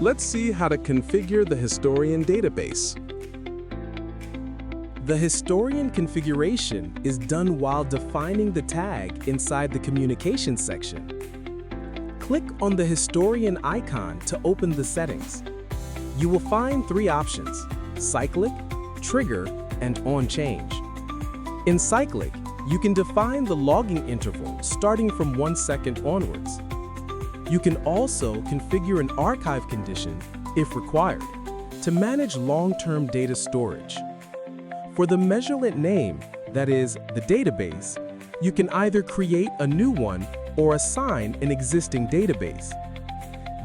Let's see how to configure the historian database. The historian configuration is done while defining the tag inside the communications section. Click on the historian icon to open the settings. You will find three options: Cyclic, Trigger, and On Change. In Cyclic, you can define the logging interval starting from 1 second onwards. You can also configure an archive condition, if required, to manage long-term data storage. For the measurement name, that is, the database, you can either create a new one or assign an existing database.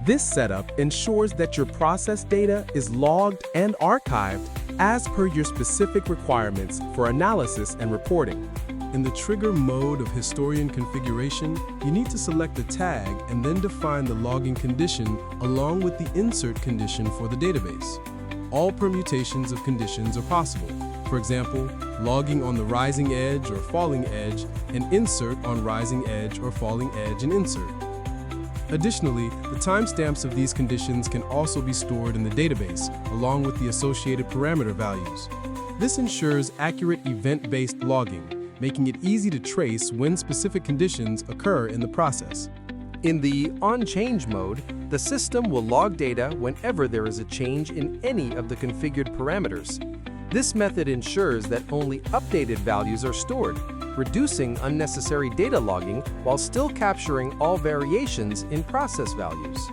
This setup ensures that your process data is logged and archived as per your specific requirements for analysis and reporting. In the trigger mode of historian configuration, you need to select the tag and then define the logging condition along with the insert condition for the database. All permutations of conditions are possible. For example, logging on the rising edge or falling edge, and insert on rising edge or falling edge and insert. Additionally, the timestamps of these conditions can also be stored in the database, along with the associated parameter values. This ensures accurate event-based logging, making it easy to trace when specific conditions occur in the process. In the On Change mode, the system will log data whenever there is a change in any of the configured parameters. This method ensures that only updated values are stored, reducing unnecessary data logging while still capturing all variations in process values.